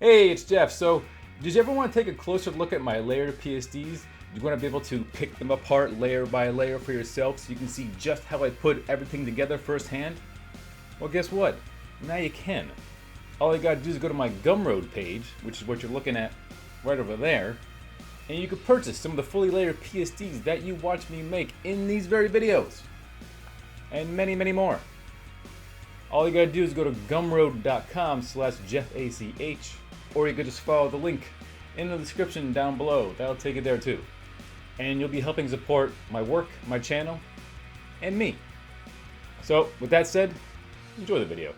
Hey, it's Jeff. So, did you ever want to take a closer look at my layered PSDs? You want to be able to pick them apart layer by layer for yourself so you can see just how I put everything together firsthand? Well, guess what? Now you can. All you gotta do is go to my Gumroad page, which is what you're looking at right over there, and you can purchase some of the fully layered PSDs that you watch me make in these very videos. And many, many more. All you gotta do is go to gumroad.com/JeffACH, or you could just follow the link in the description down below. That'll take you there too. And you'll be helping support my work, my channel, and me. So, with that said, enjoy the video.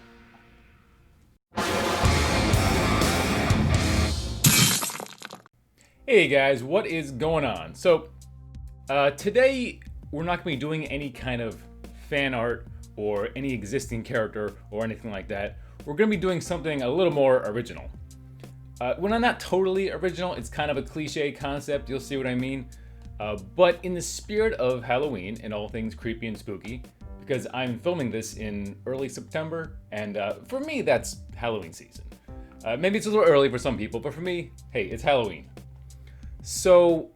Hey guys, what is going on? So, today we're not going to be doing any kind of fan art or any existing character or anything like that. We're going to be doing something a little more original. Well, not totally original, it's kind of a cliche concept, you'll see what I mean. But in the spirit of Halloween and all things creepy and spooky, because I'm filming this in early September, and for me that's Halloween season. Maybe it's a little early for some people, but for me, hey, it's Halloween. So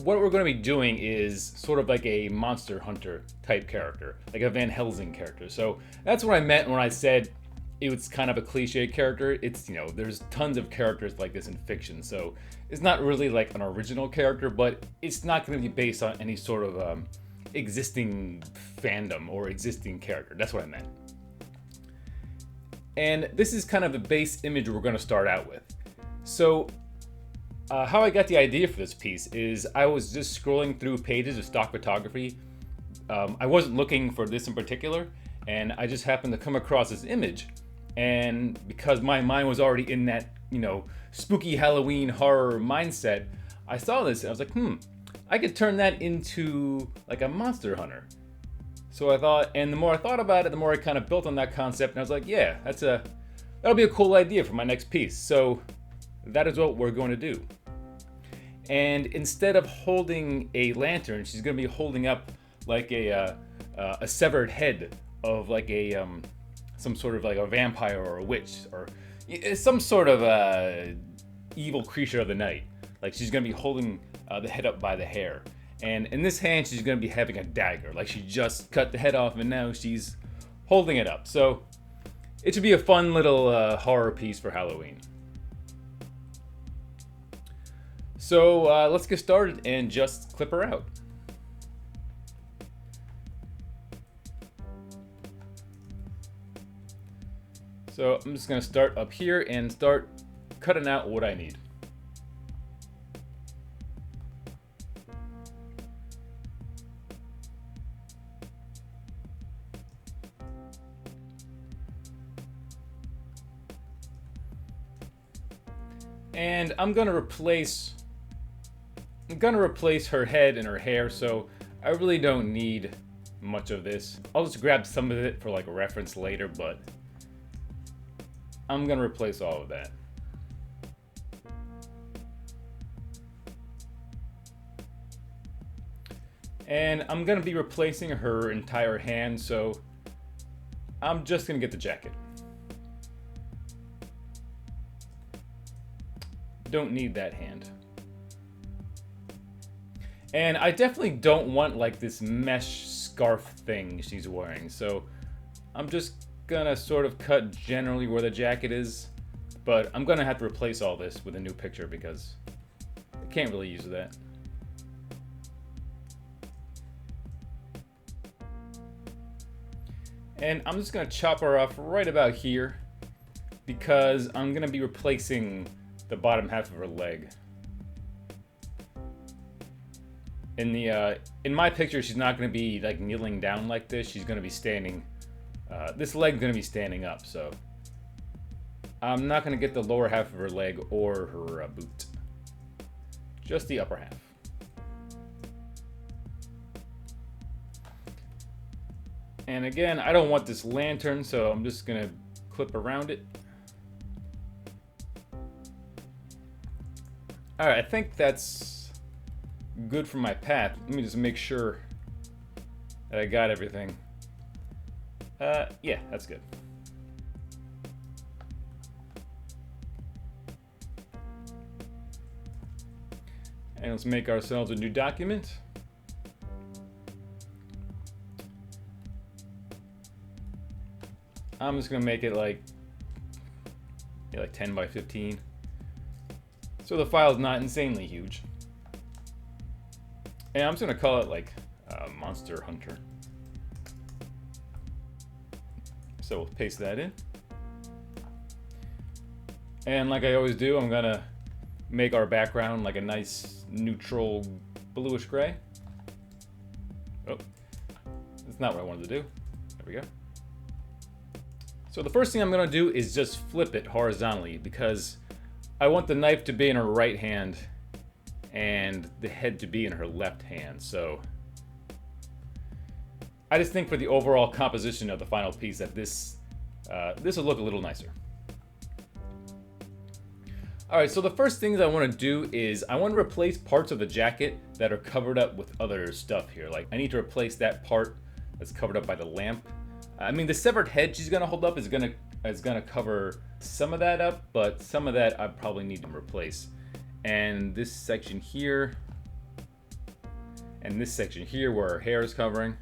what we're going to be doing is sort of like a Monster Hunter type character, like a Van Helsing character. So that's what I meant when I said it was kind of a cliche character. It's, you know, there's tons of characters like this in fiction, so it's not really like an original character, but it's not going to be based on any sort of existing fandom or existing character. That's what I meant. And this is kind of the base image we're going to start out with. So how I got the idea for this piece is I was just scrolling through pages of stock photography. I wasn't looking for this in particular, and I just happened to come across this image. And because my mind was already in that, you know, spooky Halloween horror mindset, I saw this and I was like, I could turn that into like a monster hunter. So I thought, and the more I thought about it, the more I kind of built on that concept, and I was like, yeah, that'll be a cool idea for my next piece. So that is what we're going to do. And instead of holding a lantern, she's going to be holding up like a severed head of like a some sort of like a vampire or a witch or some sort of evil creature of the night. Like she's going to be holding the head up by the hair. And in this hand, she's going to be having a dagger. Like she just cut the head off and now she's holding it up. So it should be a fun little horror piece for Halloween. So let's get started and just clip her out. So I'm just going to start up here and start cutting out what I need. And I'm going to replace her head and her hair, so I really don't need much of this. I'll just grab some of it for like a reference later, but I'm gonna replace all of that. And I'm gonna be replacing her entire hand, so I'm just gonna get the jacket. Don't need that hand. And I definitely don't want like this mesh scarf thing she's wearing, so I'm just gonna sort of cut generally where the jacket is, but I'm gonna have to replace all this with a new picture because I can't really use that. And I'm just gonna chop her off right about here because I'm gonna be replacing the bottom half of her leg. In my picture, she's not going to be like kneeling down like this. She's going to be standing. This leg's going to be standing up, so I'm not going to get the lower half of her leg or her boot. Just the upper half. And again, I don't want this lantern, so I'm just going to clip around it. Alright, I think that's good for my path. Let me just make sure that I got everything. Yeah, that's good. And let's make ourselves a new document. I'm just gonna make it like 10 by 15. So the file is not insanely huge. And I'm just gonna call it like Monster Hunter. So we'll paste that in. And like I always do, I'm gonna make our background like a nice neutral bluish gray. Oh, that's not what I wanted to do. There we go. So the first thing I'm gonna do is just flip it horizontally because I want the knife to be in her right hand and the head to be in her left hand. So I just think for the overall composition of the final piece that this will look a little nicer. Alright, so the first things I want to do is I want to replace parts of the jacket that are covered up with other stuff here. Like I need to replace that part that's covered up by the lamp. I mean, the severed head she's gonna hold up is gonna cover some of that up, but some of that I probably need to replace. And this section here, and this section here where her hair is covering,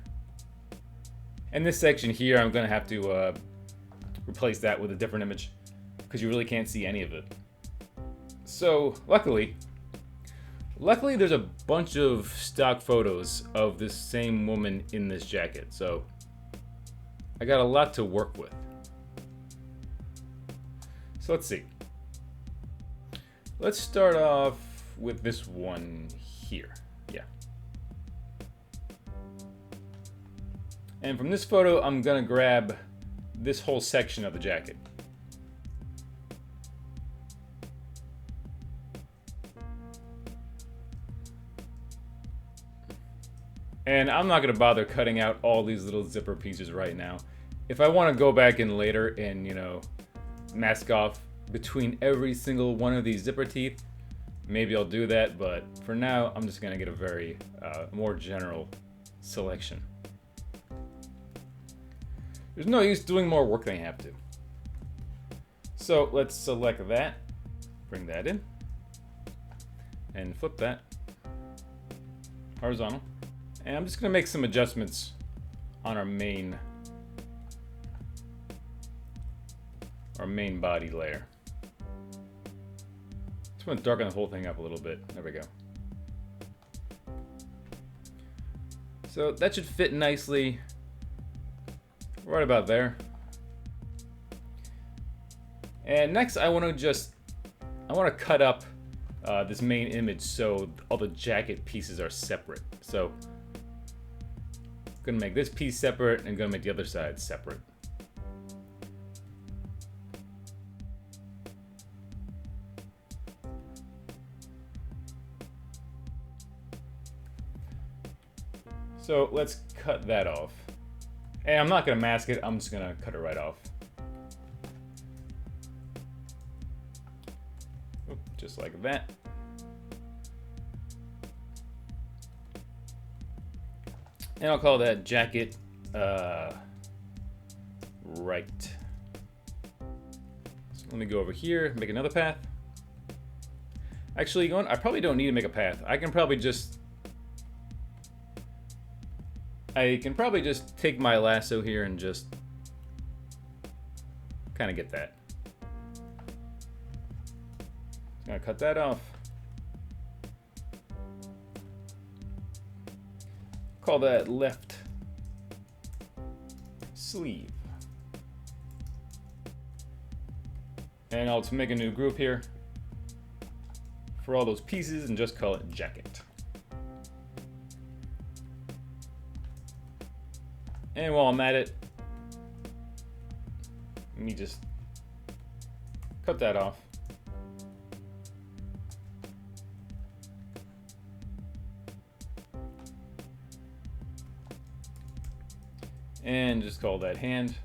and this section here I'm gonna have to replace that with a different image because you really can't see any of it. So luckily there's a bunch of stock photos of this same woman in this jacket. So I got a lot to work with. So let's see. Let's start off with this one here. Yeah. And from this photo, I'm gonna grab this whole section of the jacket. And I'm not gonna bother cutting out all these little zipper pieces right now. If I wanna go back in later and, you know, mask off between every single one of these zipper teeth, maybe I'll do that, but for now, I'm just gonna get a very more general selection. There's no use doing more work than you have to. So let's select that, bring that in, and flip that horizontal. And I'm just gonna make some adjustments on our main body layer. Just want to darken the whole thing up a little bit. There we go. So that should fit nicely right about there. And next I want to cut up this main image so all the jacket pieces are separate. So I'm gonna make this piece separate and gonna make the other side separate. So let's cut that off. And I'm not gonna mask it, I'm just gonna cut it right off. Oop, just like that. And I'll call that jacket right. So let me go over here, make another path. Actually, I probably don't need to make a path. I can probably just take my lasso here and just kind of get that. Just gonna cut that off. Call that left sleeve. And I'll just make a new group here for all those pieces and just call it jacket. And while I'm at it, let me just cut that off. And just call that hand.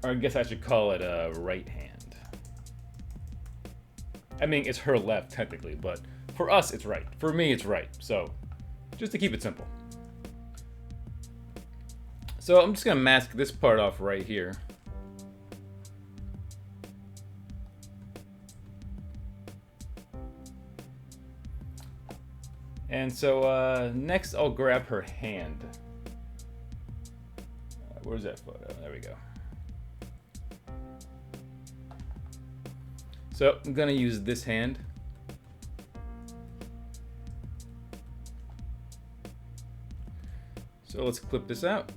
Or I guess I should call it a right hand. I mean, it's her left technically, but for us it's right. For me it's right. So just to keep it simple. So I'm just gonna mask this part off right here. And so next I'll grab her hand. Where's that photo? There we go. So I'm gonna use this hand. So let's clip this out.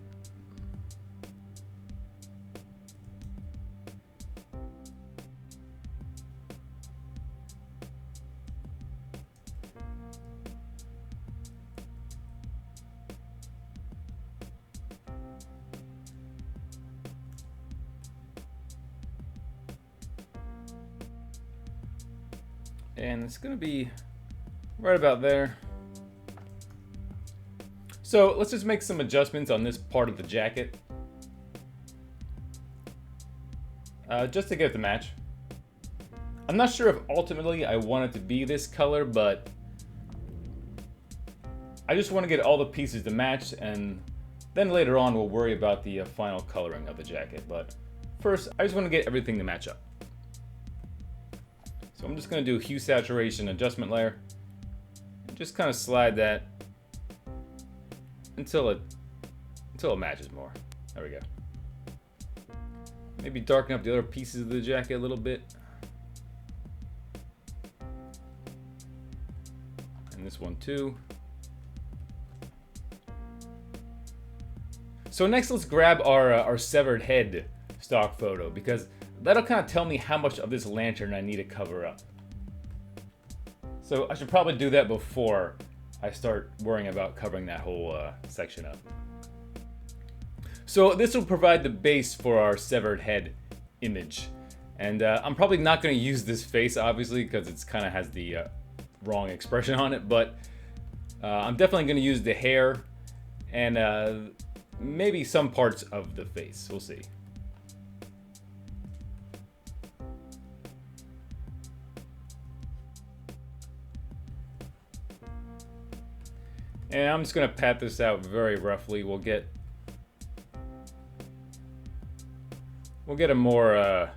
And it's gonna be right about there. So let's just make some adjustments on this part of the jacket. Just to get it to match. I'm not sure if ultimately I want it to be this color, but I just want to get all the pieces to match, and then later on we'll worry about the final coloring of the jacket. But first, I just want to get everything to match up. So I'm just going to do a hue saturation adjustment layer. And just kind of slide that until it matches more. There we go. Maybe darken up the other pieces of the jacket a little bit. And this one too. So next let's grab our severed head stock photo, because that'll kind of tell me how much of this lantern I need to cover up. So I should probably do that before I start worrying about covering that whole section up. So this will provide the base for our severed head image. And I'm probably not going to use this face, obviously, because it kind of has the wrong expression on it. But I'm definitely going to use the hair and maybe some parts of the face. We'll see. And I'm just going to pat this out very roughly. We'll get a more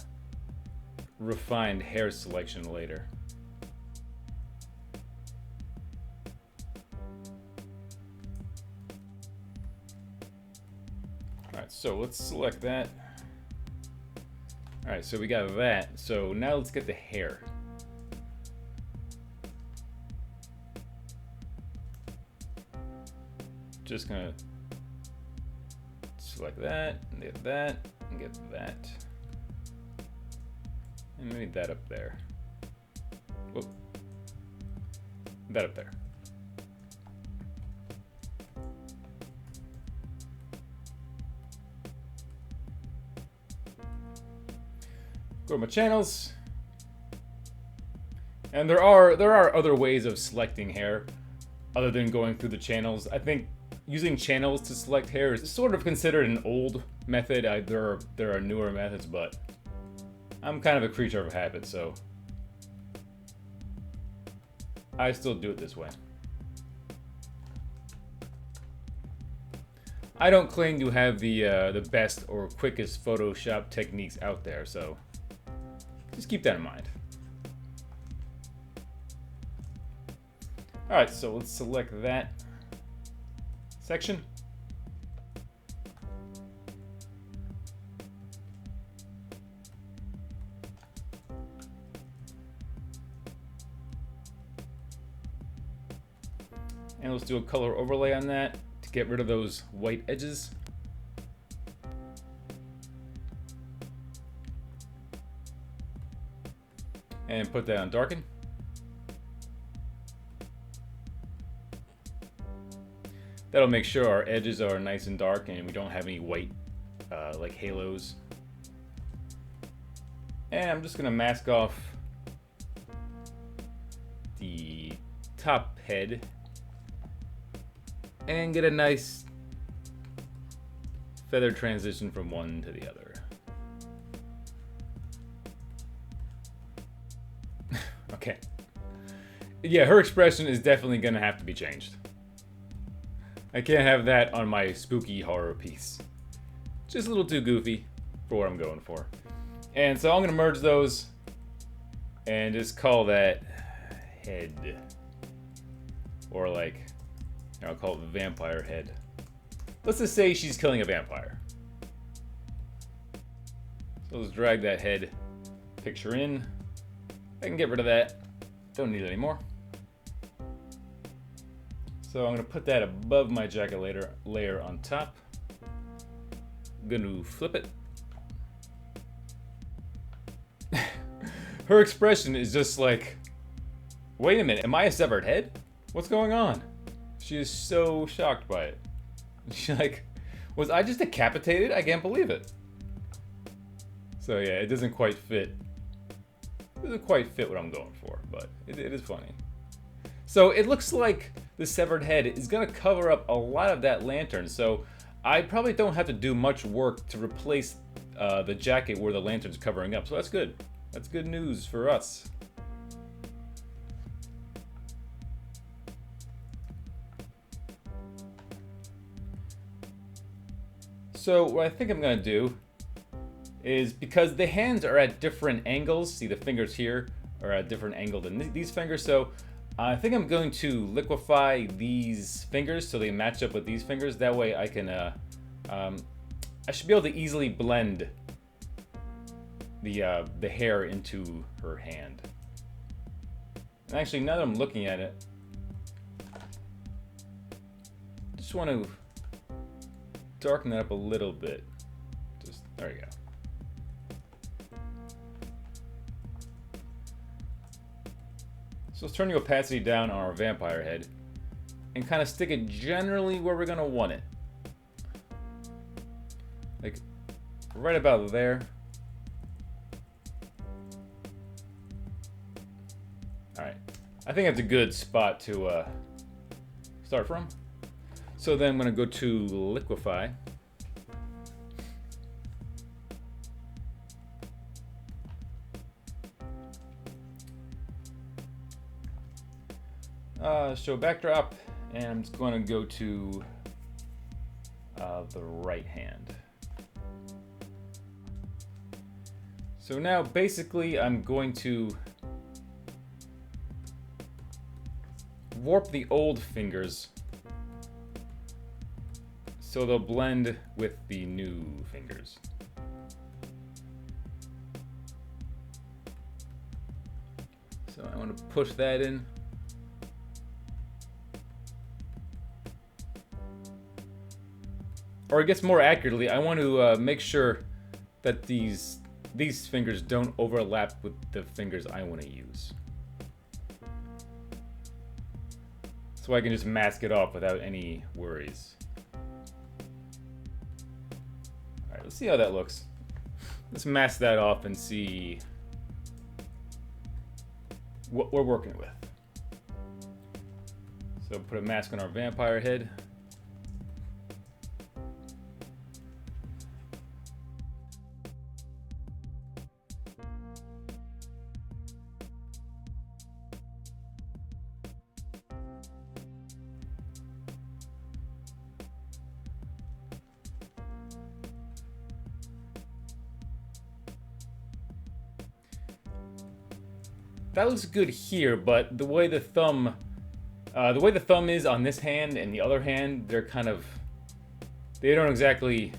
refined hair selection later. Alright, so let's select that. Alright, so we got that. So now let's get the hair. Just gonna select that, and get that, and get that. And maybe that up there. Whoop. That up there. Go to my channels. And there are other ways of selecting hair other than going through the channels. I think using channels to select hair is sort of considered an old method. There are newer methods, but I'm kind of a creature of habit, so I still do it this way. I don't claim to have the best or quickest Photoshop techniques out there, so just keep that in mind. Alright, so let's select that section. And let's do a color overlay on that to get rid of those white edges. And put that on darken. That'll make sure our edges are nice and dark and we don't have any white like halos. And I'm just gonna mask off the top head and get a nice feather transition from one to the other. Okay. Yeah, her expression is definitely gonna have to be changed. I can't have that on my spooky horror piece. Just a little too goofy for what I'm going for. And so I'm gonna merge those and just call that head. or like, I'll call it the vampire head. Let's just say she's killing a vampire. So let's drag that head picture in. I can get rid of that. Don't need it anymore. So I'm going to put that above my jacket layer on top. I'm going to flip it. Her expression is just like, wait a minute, am I a severed head? What's going on? She is so shocked by it. She's like, was I just decapitated? I can't believe it. So yeah, it doesn't quite fit. It doesn't quite fit what I'm going for, but it is funny. So it looks like the severed head is going to cover up a lot of that lantern, so I probably don't have to do much work to replace the jacket where the lantern's covering up, so that's good. That's good news for us. So what I think I'm going to do is, because the hands are at different angles, see the fingers here are at a different angle than these fingers, so I think I'm going to liquefy these fingers so they match up with these fingers. That way I can, I should be able to easily blend the hair into her hand. And actually, now that I'm looking at it, just want to darken that up a little bit. Just, there you go. So let's turn the opacity down on our vampire head and kind of stick it generally where we're going to want it. Like right about there. Alright, I think that's a good spot to start from. So then I'm going to go to liquefy. Show backdrop, and I'm just going to go to the right hand. So now basically I'm going to warp the old fingers so they'll blend with the new fingers. So I want to push that in. Or I guess more accurately, I want to make sure that these fingers don't overlap with the fingers I want to use. So I can just mask it off without any worries. Alright, let's see how that looks. Let's mask that off and see what we're working with. So put a mask on our vampire head. That looks good here, but the way the thumb is on this hand and the other hand, they don't exactly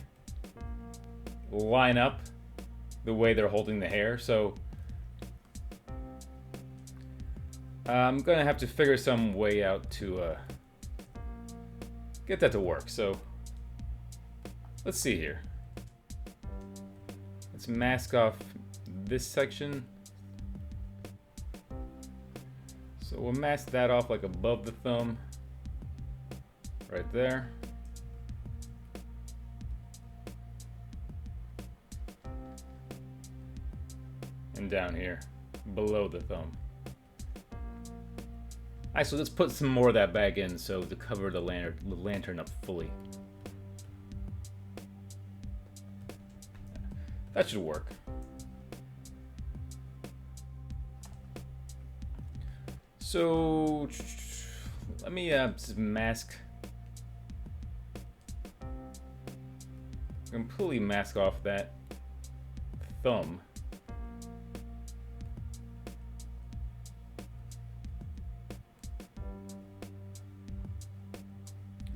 line up the way they're holding the hair. So I'm gonna have to figure some way out to get that to work. So let's see here. Let's mask off this section. So we'll mask that off like above the thumb, right there. And down here, below the thumb. Alright, so let's put some more of that back in so to cover the lantern up fully. That should work. So let me just mask, completely mask off that thumb.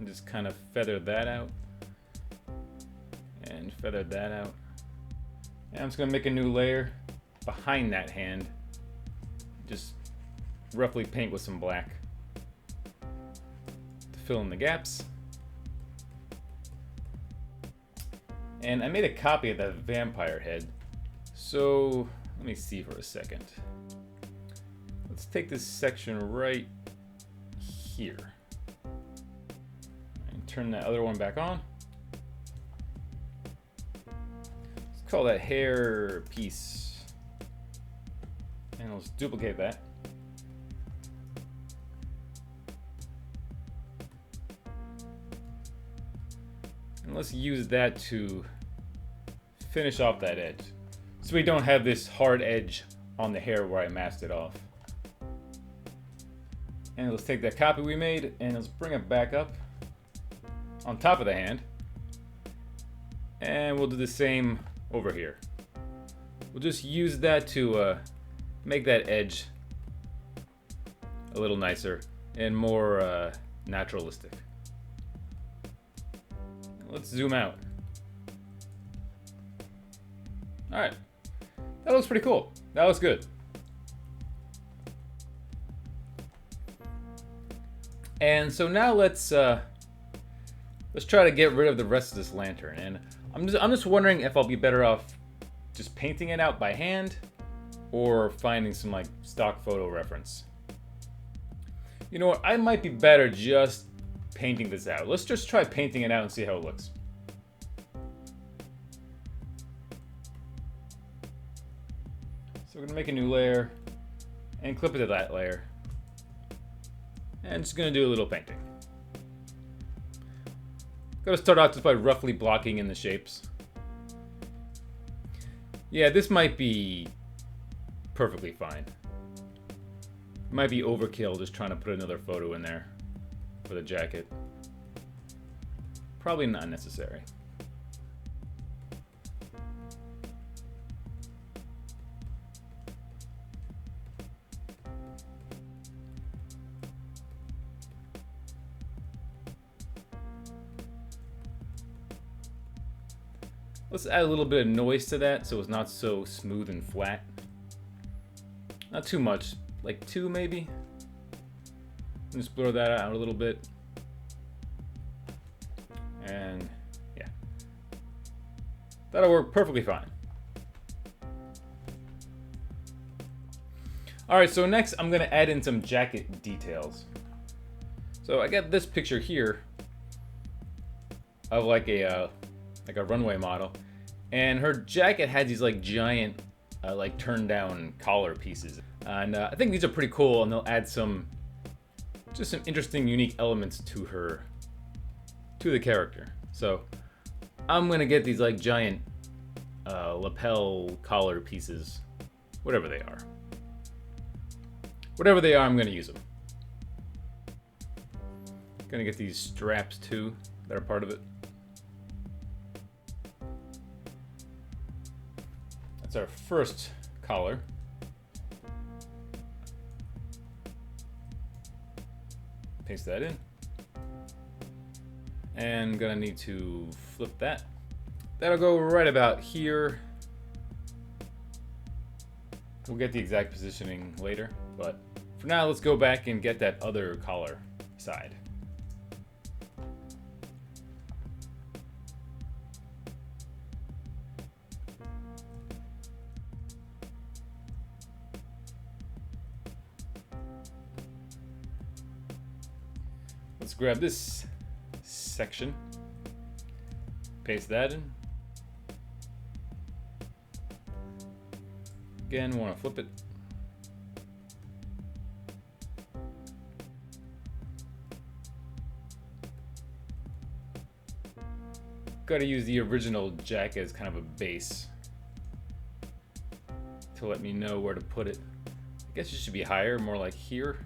and just kind of feather that out and feather that out. And I'm just gonna make a new layer behind that hand. Just roughly paint with some black to fill in the gaps. And I made a copy of that vampire head. So let me see for a second. Let's take this section right here and turn that other one back on. Let's call that hair piece. And let's duplicate that. And let's use that to finish off that edge, so we don't have this hard edge on the hair where I masked it off. And let's take that copy we made and let's bring it back up on top of the hand. And we'll do the same over here. We'll just use that to make that edge a little nicer and more naturalistic. Let's zoom out. All right, that looks pretty cool. That looks good. And so now let's try to get rid of the rest of this lantern. And I'm just wondering if I'll be better off just painting it out by hand or finding some like stock photo reference. You know what? I might be better just painting this out. Let's just try painting it out and see how it looks. So we're gonna make a new layer and clip it to that layer. And just gonna do a little painting. Gotta start out just by roughly blocking in the shapes. Yeah, this might be perfectly fine. It might be overkill just trying to put another photo in there for the jacket. Probably not necessary. Let's add a little bit of noise to that so it's not so smooth and flat. Not too much, like 2 maybe. Just blur that out a little bit. And yeah, that'll work perfectly fine. All right, so next I'm gonna add in some jacket details. So I got this picture here of like a runway model, and her jacket had these like giant like turned down collar pieces, and I think these are pretty cool, and they'll add some interesting unique elements to the character. So I'm gonna get these like giant lapel collar pieces, whatever they are. I'm gonna use them. Gonna get these straps too that are part of it. That's our first collar. Paste that in. And gonna need to flip that. That'll go right about here. We'll get the exact positioning later, but for now, let's go back and get that other collar side. Let's grab this section, paste that in. Again, want to flip it. Got to use the original jacket as kind of a base to let me know where to put it. I guess it should be higher, more like here.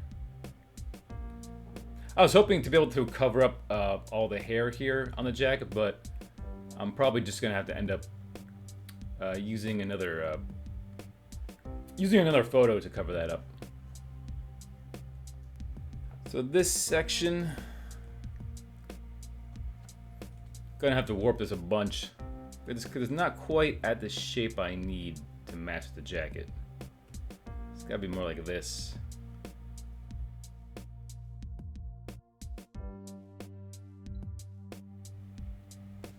I was hoping to be able to cover up all the hair here on the jacket, but I'm probably just gonna have to end up using another photo to cover that up. So this section Gonna have to warp this a bunch. Because it's not quite at the shape I need to match the jacket. It's gotta be more like this.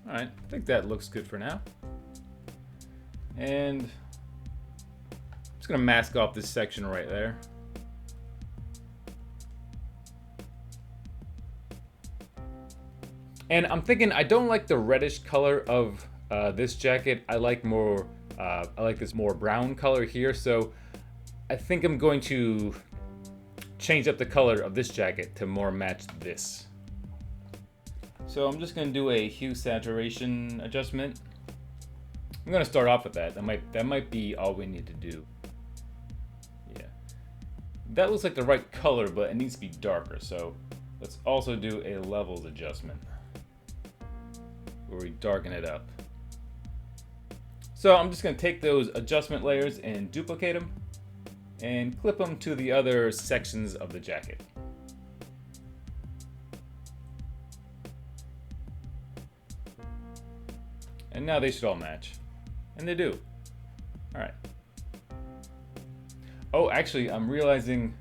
Alright, I think that looks good for now. And I'm just gonna mask off this section right there. And I'm thinking I don't like the reddish color of this jacket. I like this more brown color here. So I think I'm going to change up the color of this jacket to more match this. So I'm just gonna do a hue saturation adjustment. I'm gonna start off with that. That might be all we need to do. Yeah, that looks like the right color, but it needs to be darker. So let's also do a levels adjustment, where we darken it up. So I'm just going to take those adjustment layers and duplicate them and clip them to the other sections of the jacket. And now they should all match. And they do. Alright. Oh, actually, I'm realizing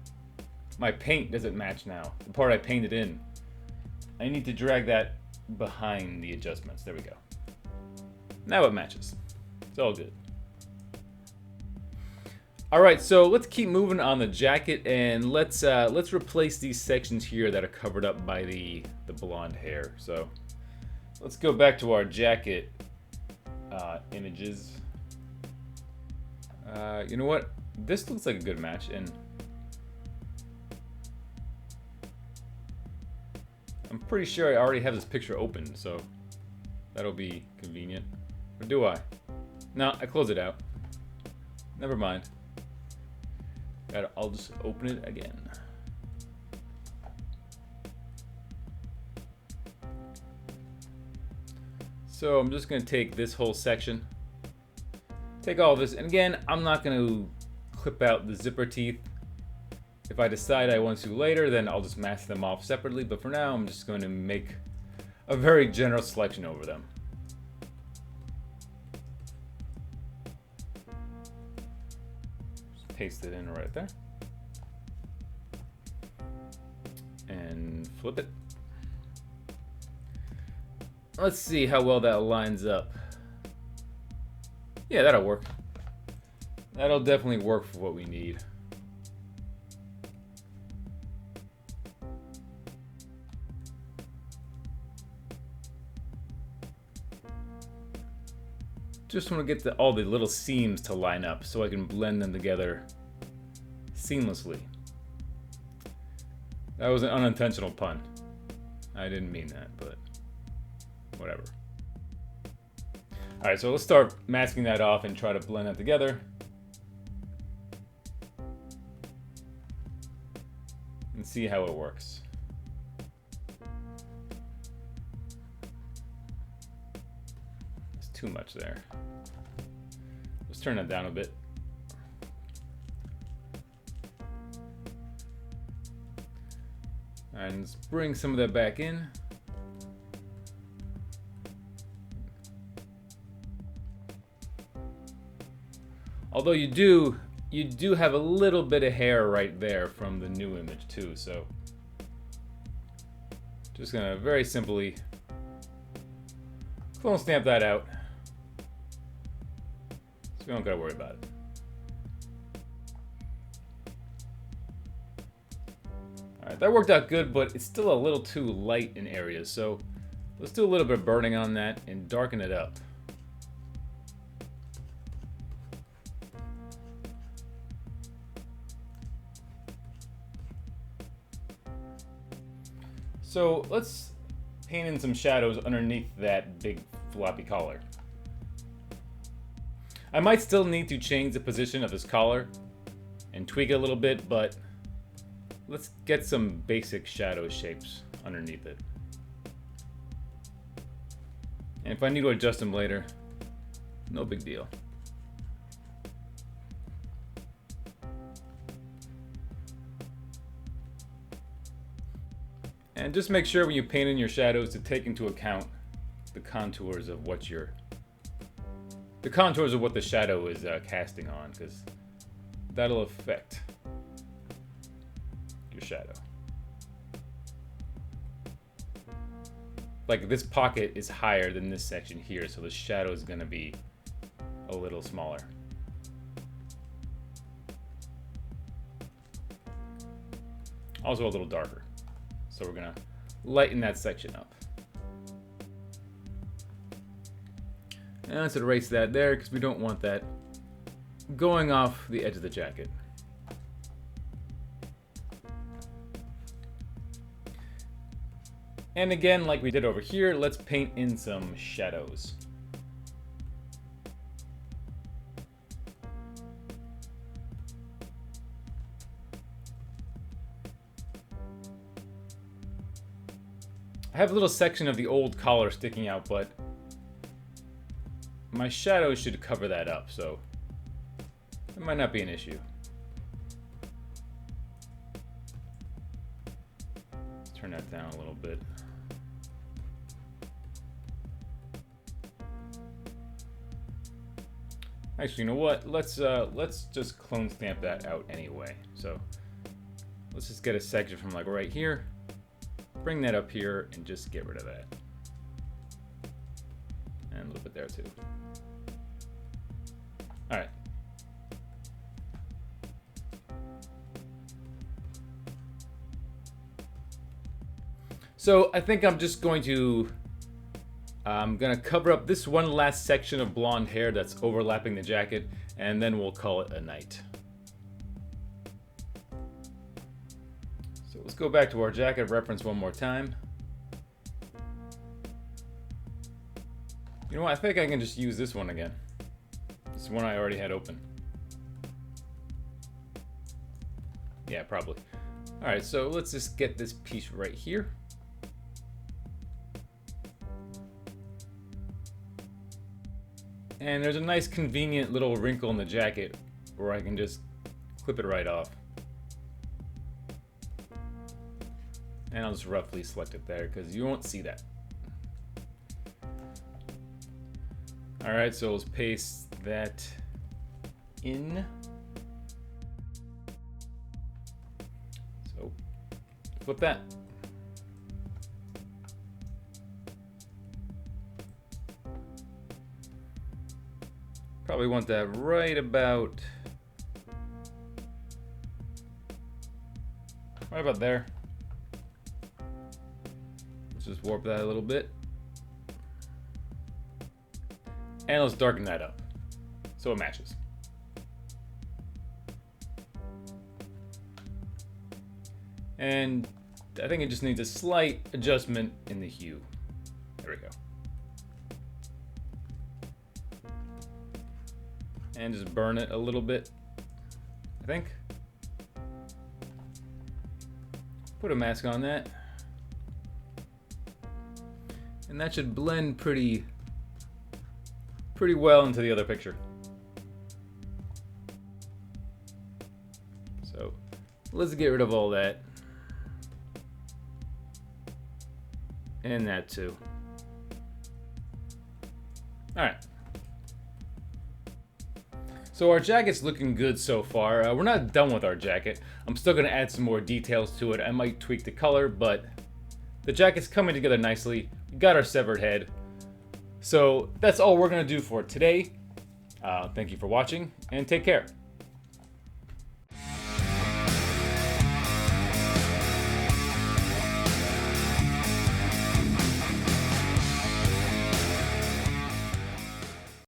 my paint doesn't match now. The part I painted in. I need to drag that behind the adjustments. There we go. Now it matches. It's all good. All right, so let's keep moving on the jacket, and let's replace these sections here that are covered up by the blonde hair. So let's go back to our jacket images. You know what? This looks like a good match, and I'm pretty sure I already have this picture open, so that'll be convenient. Or do I? No, I closed it out. Never mind. I'll just open it again. So I'm just going to take this whole section, take all of this, and again, I'm not going to clip out the zipper teeth. If I decide I want to later, then I'll just mask them off separately, but for now, I'm just going to make a very general selection over them. Just paste it in right there. And flip it. Let's see how well that lines up. Yeah, that'll work. That'll definitely work for what we need. Just want to get all the little seams to line up so I can blend them together seamlessly. That was an unintentional pun. I didn't mean that, but whatever. Alright, so let's start masking that off and try to blend that together. And see how it works. There's too much there. Let's turn that down a bit. And let's bring some of that back in. Although you do have a little bit of hair right there from the new image too, so just gonna very simply clone stamp that out, so we don't gotta worry about it. Alright, that worked out good, but it's still a little too light in areas, so let's do a little bit of burning on that and darken it up. So let's paint in some shadows underneath that big floppy collar. I might still need to change the position of this collar and tweak it a little bit, but let's get some basic shadow shapes underneath it. And if I need to adjust them later, no big deal. And just make sure when you paint in your shadows to take into account the contours of what the shadow is casting on, because that'll affect your shadow. Like this pocket is higher than this section here, so the shadow is going to be a little smaller. Also a little darker. So we're going to lighten that section up. And let's erase that there because we don't want that going off the edge of the jacket. And again, like we did over here, let's paint in some shadows. I have a little section of the old collar sticking out, but my shadow should cover that up, so it might not be an issue. Let's turn that down a little bit. Actually, you know what? Let's just clone stamp that out anyway. So let's just get a section from like right here, bring that up here, and just get rid of that. And a little bit there too. All right. So I think I'm just going to cover up this one last section of blonde hair that's overlapping the jacket, and then we'll call it a night. So let's go back to our jacket reference one more time. You know what? I think I can just use this one again. This is one I already had open. Yeah, probably. All right, so let's just get this piece right here. And there's a nice convenient little wrinkle in the jacket where I can just clip it right off. And I'll just roughly select it there because you won't see that. All right, so let's paste that in. So flip that. Probably want that right about there. Let's just warp that a little bit. And let's darken that up so it matches. And I think it just needs a slight adjustment in the hue. There we go. And just burn it a little bit, I think. Put a mask on that. And that should blend pretty well into the other picture. So let's get rid of all that. And that too. All right. So our jacket's looking good so far. We're not done with our jacket. I'm still gonna add some more details to it. I might tweak the color, but the jacket's coming together nicely. We got our severed head. So that's all we're gonna do for today. Thank you for watching, and take care.